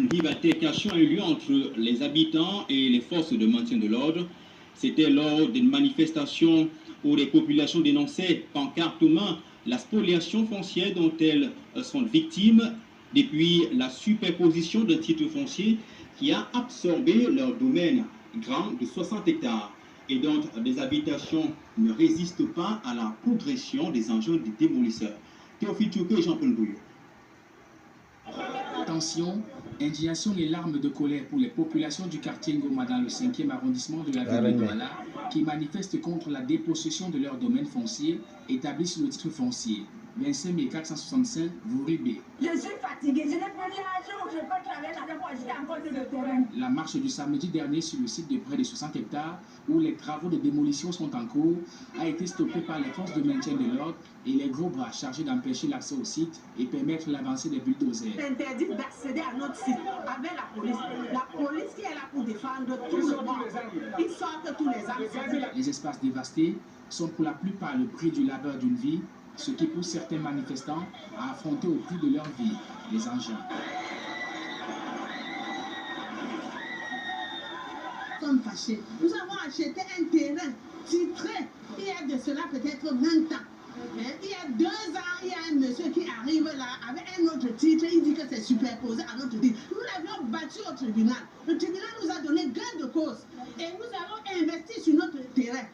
Une vive altercation a eu lieu entre les habitants et les forces de maintien de l'ordre. C'était lors d'une manifestation où les populations dénonçaient pancartement la spoliation foncière dont elles sont victimes depuis la superposition d'un titre foncier qui a absorbé leur domaine grand de 60 hectares et dont des habitations ne résistent pas à la progression des engins des démolisseurs. Théophile Touquet et Jean-Paul Bouillot. Tension, indignation et larmes de colère pour les populations du quartier Ngoma dans le 5e arrondissement de la ville de Douala qui manifestent contre la dépossession de leur domaine foncier établi sur le titre foncier 25 465 Vouribé. Je suis fatiguée, je n'ai plus l'argent, je peux travailler avec moi, j'ai encore sur le terrain. La marche du samedi dernier sur le site de près de 60 hectares où les travaux de démolition sont en cours a été stoppée par les forces de maintien de l'ordre et les gros bras chargés d'empêcher l'accès au site et permettre l'avancée des bulldozers. C'est interdit d'accéder à notre site avec la police. La police qui est là pour défendre tout le monde. Ils sortent tous les armes. Les espaces dévastés sont pour la plupart le prix du labeur d'une vie, ce qui pousse certains manifestants à affronter au prix de leur vie les engins. Nous sommes fâchés. Nous avons acheté un terrain titré il y a de cela peut-être 20 ans. Il y a 2 ans, il y a un monsieur qui arrive là avec un autre titre, il dit que c'est superposé à notre titre. Nous l'avions battu au tribunal. Le tribunal nous a donné gain de cause et nous avons investi sur notre terrain.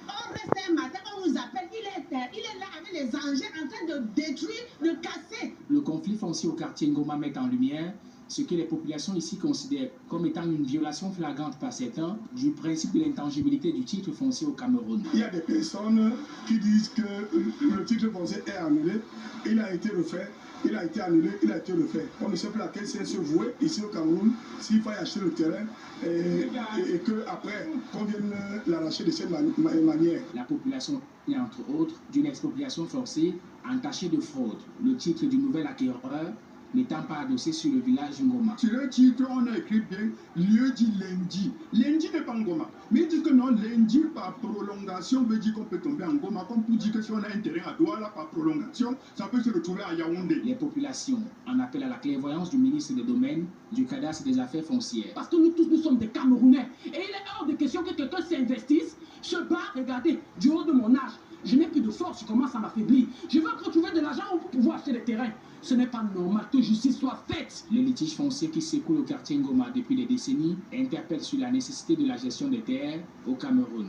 On reste un matin, on nous appelle, il est là avec les engins en train de détruire, de casser. Le conflit foncier au quartier Ngoma met en lumière ce que les populations ici considèrent comme étant une violation flagrante par certains du principe de l'intangibilité du titre foncier au Cameroun. Il y a des personnes qui disent que le titre foncier est annulé, il a été refait, il a été annulé, il a été refait. On ne sait plus à quel sens se vouer ici au Cameroun s'il faut acheter le terrain et qu'après qu'on vienne l'arracher de cette manière. La population est entre autres d'une expropriation forcée entachée de fraude. Le titre du nouvel acquéreur n'étant pas adossé sur le village Ngoma. Sur le titre, on a écrit bien, lieu dit lundi. Lundi n'est pas Ngoma. Mais il dit que non, lundi par prolongation veut dire qu'on peut tomber en Ngoma, comme pour dire que si on a un terrain à Douala par prolongation, ça peut se retrouver à Yaoundé. Les populations en appellent à la clairvoyance du ministre des Domaines, du cadastre des affaires foncières. Parce que nous tous, nous sommes des Camerounais. Et il est hors de question que quelqu'un s'investisse, se bat, regardez, du haut de mon âge. Je n'ai plus de force, je commence à m'affaiblir. Je veux retrouver de l'argent pour pouvoir acheter des terrains. Ce n'est pas normal que justice soit faite. Les litiges fonciers qui s'écoulent au quartier Ngoma depuis des décennies interpellent sur la nécessité de la gestion des terres au Cameroun.